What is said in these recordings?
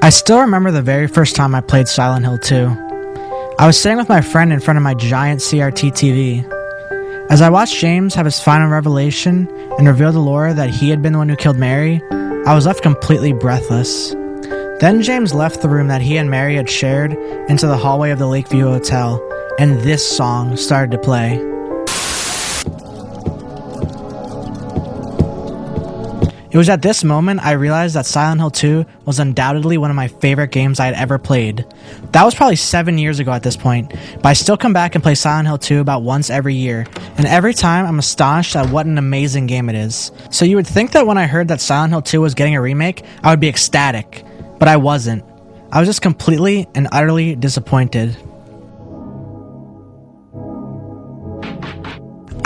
I still remember the very first time I played Silent Hill 2. I was sitting with my friend in front of my giant CRT TV. As I watched James have his final revelation and reveal to Laura that he had been the one who killed Mary, I was left completely breathless. Then James left the room that he and Mary had shared into the hallway of the Lakeview Hotel, and this song started to play. It was at this moment I realized that Silent Hill 2 was undoubtedly one of my favorite games I had ever played. That was probably 7 years ago at this point, but I still come back and play Silent Hill 2 about once every year, and every time I'm astonished at what an amazing game it is. So you would think that when I heard that Silent Hill 2 was getting a remake, I would be ecstatic, but I wasn't. I was just completely and utterly disappointed.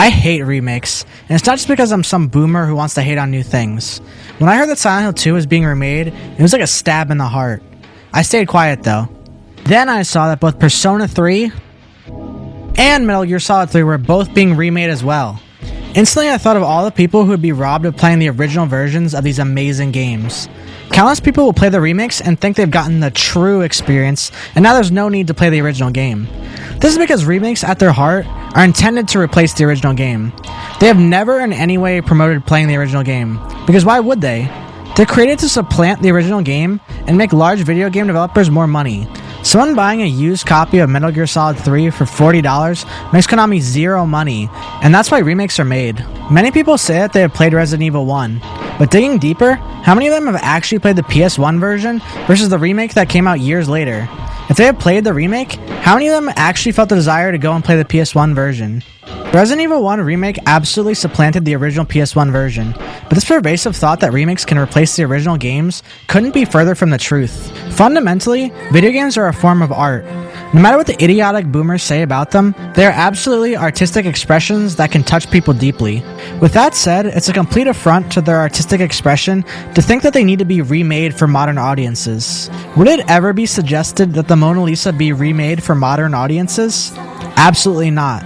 I hate remakes, and it's not just because I'm some boomer who wants to hate on new things. When I heard that Silent Hill 2 was being remade, it was like a stab in the heart. I stayed quiet though. Then I saw that both Persona 3 and Metal Gear Solid 3 were both being remade as well. Instantly I thought of all the people who would be robbed of playing the original versions of these amazing games. Countless people will play the remakes and think they've gotten the true experience, and now there's no need to play the original game. This is because remakes, at their heart, are intended to replace the original game. They have never in any way promoted playing the original game, because why would they? They're created to supplant the original game and make large video game developers more money. Someone buying a used copy of Metal Gear Solid 3 for $40 makes Konami zero money, and that's why remakes are made. Many people say that they have played Resident Evil 1, but digging deeper, how many of them have actually played the PS1 version versus the remake that came out years later? If they have played the remake, how many of them actually felt the desire to go and play the PS1 version? Resident Evil 1 Remake absolutely supplanted the original PS1 version, but this pervasive thought that remakes can replace the original games couldn't be further from the truth. Fundamentally, video games are a form of art. No matter what the idiotic boomers say about them, they are absolutely artistic expressions that can touch people deeply. With that said, it's a complete affront to their artistic expression to think that they need to be remade for modern audiences. Would it ever be suggested that the Mona Lisa be remade for modern audiences? Absolutely not.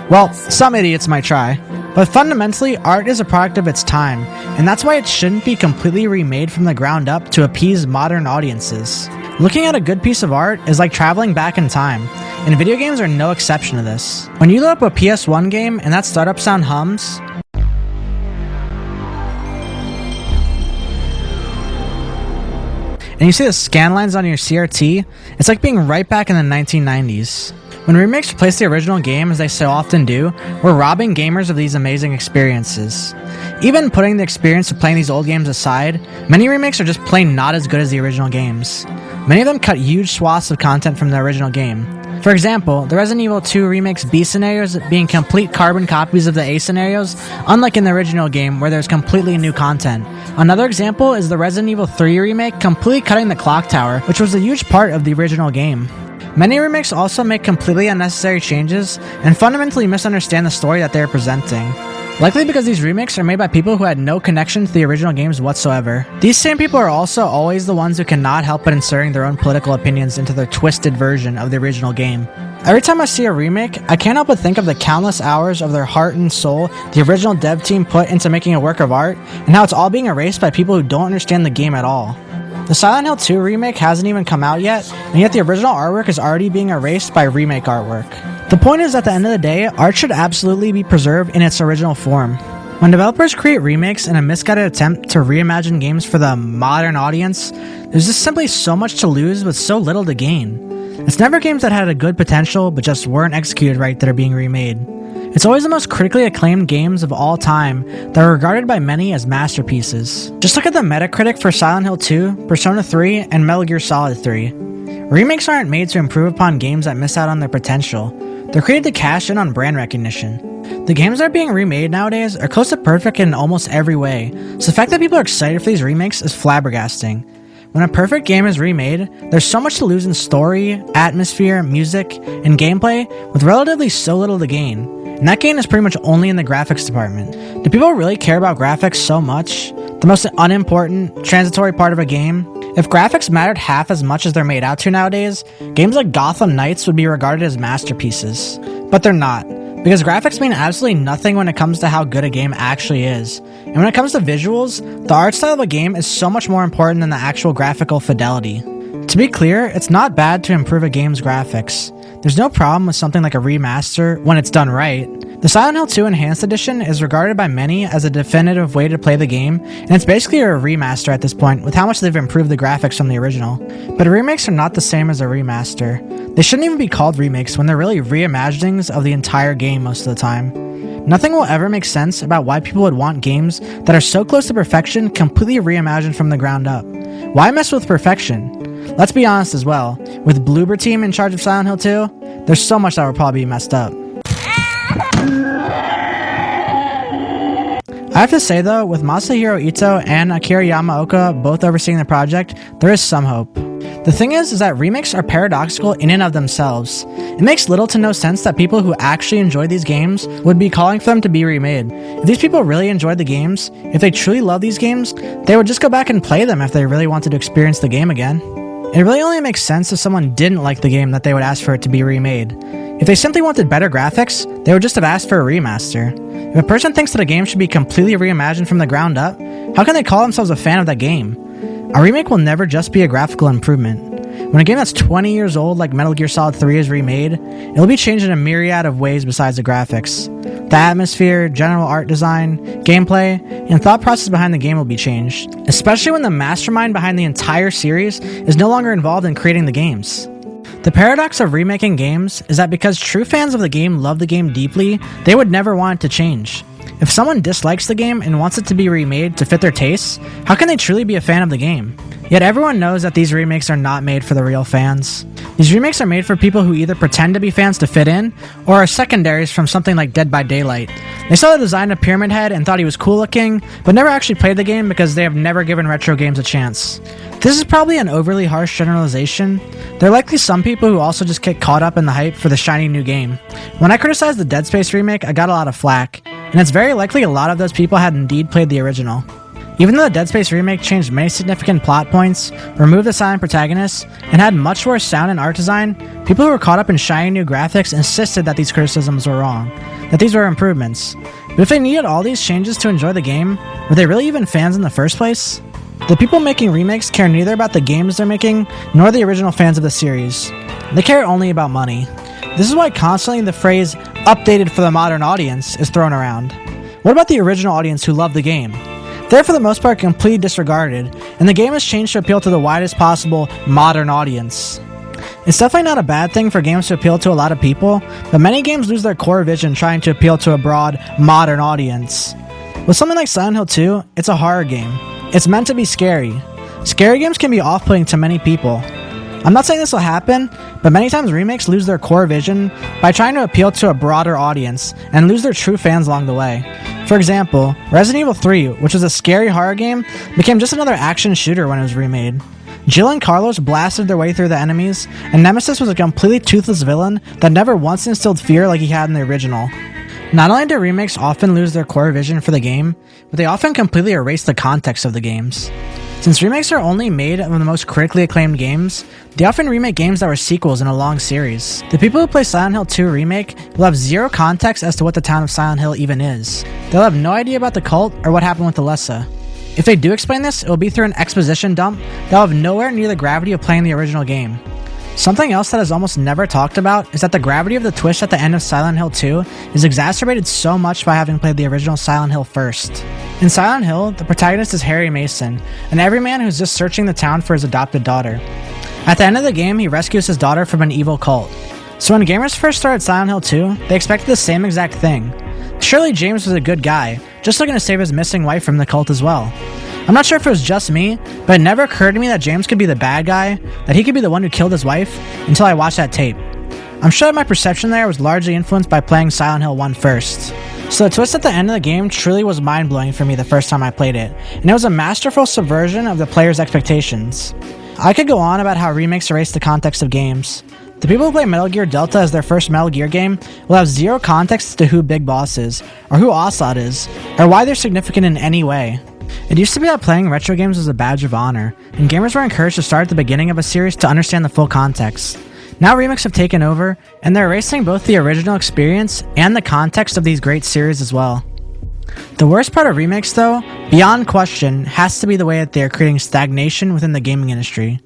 Well, some idiots might try, but fundamentally, art is a product of its time, and that's why it shouldn't be completely remade from the ground up to appease modern audiences. Looking at a good piece of art is like traveling back in time, and video games are no exception to this. When you load up a PS1 game and that startup sound hums, and you see the scanlines on your CRT, it's like being right back in the 1990s. When remakes replace the original game, as they so often do, we're robbing gamers of these amazing experiences. Even putting the experience of playing these old games aside, many remakes are just plain not as good as the original games. Many of them cut huge swaths of content from the original game. For example, the Resident Evil 2 Remake's B scenarios being complete carbon copies of the A scenarios, unlike in the original game where there's completely new content. Another example is the Resident Evil 3 Remake completely cutting the clock tower, which was a huge part of the original game. Many remakes also make completely unnecessary changes and fundamentally misunderstand the story that they are presenting. Likely because these remakes are made by people who had no connection to the original games whatsoever. These same people are also always the ones who cannot help but inserting their own political opinions into their twisted version of the original game. Every time I see a remake, I can't help but think of the countless hours of their heart and soul the original dev team put into making a work of art, and how it's all being erased by people who don't understand the game at all. The Silent Hill 2 remake hasn't even come out yet, and yet the original artwork is already being erased by remake artwork. The point is, at the end of the day, art should absolutely be preserved in its original form. When developers create remakes in a misguided attempt to reimagine games for the modern audience, there's just simply so much to lose with so little to gain. It's never games that had a good potential but just weren't executed right that are being remade. It's always the most critically acclaimed games of all time that are regarded by many as masterpieces. Just look at the Metacritic for Silent Hill 2, Persona 3, and Metal Gear Solid 3. Remakes aren't made to improve upon games that miss out on their potential. They're created to cash in on brand recognition. The games that are being remade nowadays are close to perfect in almost every way, so the fact that people are excited for these remakes is flabbergasting. When a perfect game is remade, there's so much to lose in story, atmosphere, music, and gameplay with relatively so little to gain. And that gain is pretty much only in the graphics department. Do people really care about graphics so much? The most unimportant, transitory part of a game? If graphics mattered half as much as they're made out to nowadays, games like Gotham Knights would be regarded as masterpieces. But they're not, because graphics mean absolutely nothing when it comes to how good a game actually is. And when it comes to visuals, the art style of a game is so much more important than the actual graphical fidelity. To be clear, it's not bad to improve a game's graphics. There's no problem with something like a remaster when it's done right. The Silent Hill 2 Enhanced Edition is regarded by many as a definitive way to play the game, and it's basically a remaster at this point with how much they've improved the graphics from the original. But remakes are not the same as a remaster. They shouldn't even be called remakes when they're really reimaginings of the entire game most of the time. Nothing will ever make sense about why people would want games that are so close to perfection completely reimagined from the ground up. Why mess with perfection? Let's be honest as well, with Bloober Team in charge of Silent Hill 2, there's so much that would probably be messed up. I have to say though, with Masahiro Ito and Akira Yamaoka both overseeing the project, there is some hope. The thing is that remakes are paradoxical in and of themselves. It makes little to no sense that people who actually enjoy these games would be calling for them to be remade. If these people really enjoyed the games, if they truly love these games, they would just go back and play them if they really wanted to experience the game again. It really only makes sense if someone didn't like the game that they would ask for it to be remade. If they simply wanted better graphics, they would just have asked for a remaster. If a person thinks that a game should be completely reimagined from the ground up, how can they call themselves a fan of that game? A remake will never just be a graphical improvement. When a game that's 20 years old like Metal Gear Solid 3 is remade, it'll be changed in a myriad of ways besides the graphics. The atmosphere, general art design, gameplay, and thought process behind the game will be changed, especially when the mastermind behind the entire series is no longer involved in creating the games. The paradox of remaking games is that because true fans of the game love the game deeply, they would never want it to change. If someone dislikes the game and wants it to be remade to fit their tastes, how can they truly be a fan of the game? Yet everyone knows that these remakes are not made for the real fans. These remakes are made for people who either pretend to be fans to fit in, or are secondaries from something like Dead by Daylight. They saw the design of Pyramid Head and thought he was cool looking, but never actually played the game because they have never given retro games a chance. This is probably an overly harsh generalization. There are likely some people who also just get caught up in the hype for the shiny new game. When I criticized the Dead Space remake, I got a lot of flack, and it's very likely a lot of those people had indeed played the original. Even though the Dead Space remake changed many significant plot points, removed the silent protagonist, and had much worse sound and art design, people who were caught up in shiny new graphics insisted that these criticisms were wrong, that these were improvements. But if they needed all these changes to enjoy the game, were they really even fans in the first place? The people making remakes care neither about the games they're making, nor the original fans of the series. They care only about money. This is why constantly the phrase, updated for the modern audience, is thrown around. What about the original audience who loved the game? They're for the most part completely disregarded, and the game is changed to appeal to the widest possible modern audience. It's definitely not a bad thing for games to appeal to a lot of people, but many games lose their core vision trying to appeal to a broad, modern audience. With something like Silent Hill 2, it's a horror game. It's meant to be scary. Scary games can be off-putting to many people. I'm not saying this will happen, but many times remakes lose their core vision by trying to appeal to a broader audience and lose their true fans along the way. For example, Resident Evil 3, which was a scary horror game, became just another action shooter when it was remade. Jill and Carlos blasted their way through the enemies, and Nemesis was a completely toothless villain that never once instilled fear like he had in the original. Not only do remakes often lose their core vision for the game, but they often completely erase the context of the games. Since remakes are only made of the most critically acclaimed games, they often remake games that were sequels in a long series. The people who play Silent Hill 2 Remake will have zero context as to what the town of Silent Hill even is. They'll have no idea about the cult or what happened with Alyssa. If they do explain this, it will be through an exposition dump that'll have nowhere near the gravity of playing the original game. Something else that is almost never talked about is that the gravity of the twist at the end of Silent Hill 2 is exacerbated so much by having played the original Silent Hill first. In Silent Hill, the protagonist is Harry Mason, an everyman who's just searching the town for his adopted daughter. At the end of the game, he rescues his daughter from an evil cult. So when gamers first started Silent Hill 2, they expected the same exact thing. Surely James was a good guy, just looking to save his missing wife from the cult as well. I'm not sure if it was just me, but it never occurred to me that James could be the bad guy, that he could be the one who killed his wife, until I watched that tape. I'm sure that my perception there was largely influenced by playing Silent Hill 1 first. So the twist at the end of the game truly was mind-blowing for me the first time I played it, and it was a masterful subversion of the player's expectations. I could go on about how remakes erase the context of games. The people who play Metal Gear Delta as their first Metal Gear game will have zero context as to who Big Boss is, or who Assad is, or why they're significant in any way. It used to be that playing retro games was a badge of honor, and gamers were encouraged to start at the beginning of a series to understand the full context. Now remakes have taken over, and they're erasing both the original experience and the context of these great series as well. The worst part of remakes, though, beyond question, has to be the way that they are creating stagnation within the gaming industry.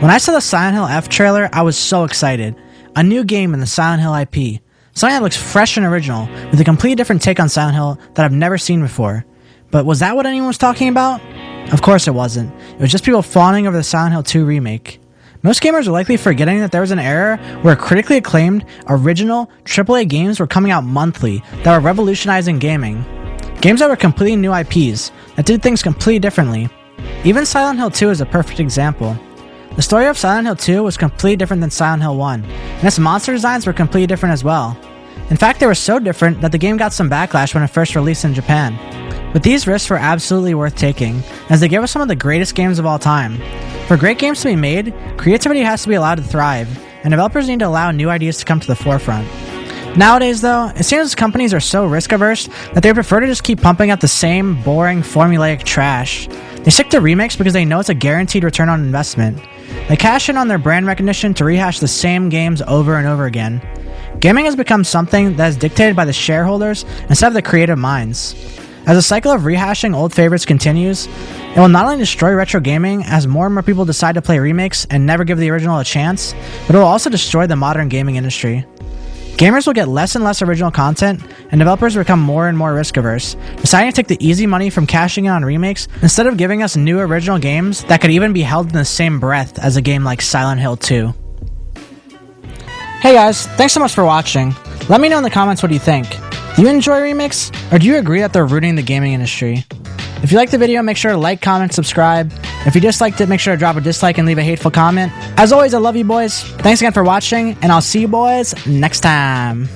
When I saw the Silent Hill F trailer, I was so excited. A new game in the Silent Hill IP. Something that looks fresh and original, with a completely different take on Silent Hill that I've never seen before. But was that what anyone was talking about? Of course it wasn't. It was just people fawning over the Silent Hill 2 remake. Most gamers are likely forgetting that there was an era where critically acclaimed, original, AAA games were coming out monthly that were revolutionizing gaming. Games that were completely new IPs, that did things completely differently. Even Silent Hill 2 is a perfect example. The story of Silent Hill 2 was completely different than Silent Hill 1, and its monster designs were completely different as well. In fact, they were so different that the game got some backlash when it first released in Japan. But these risks were absolutely worth taking, as they gave us some of the greatest games of all time. For great games to be made, creativity has to be allowed to thrive, and developers need to allow new ideas to come to the forefront. Nowadays, though, it seems companies are so risk-averse that they prefer to just keep pumping out the same boring, formulaic trash. They stick to remakes because they know it's a guaranteed return on investment. They cash in on their brand recognition to rehash the same games over and over again. Gaming has become something that is dictated by the shareholders instead of the creative minds. As the cycle of rehashing old favorites continues, it will not only destroy retro gaming as more and more people decide to play remakes and never give the original a chance, but it will also destroy the modern gaming industry. Gamers will get less and less original content, and developers will become more and more risk-averse, deciding to take the easy money from cashing in on remakes instead of giving us new original games that could even be held in the same breath as a game like Silent Hill 2. Hey guys, thanks so much for watching. Let me know in the comments what you think. Do you enjoy remakes, or do you agree that they're ruining the gaming industry? If you liked the video, make sure to like, comment, subscribe. If you disliked it, make sure to drop a dislike and leave a hateful comment. As always, I love you boys. Thanks again for watching, and I'll see you boys next time.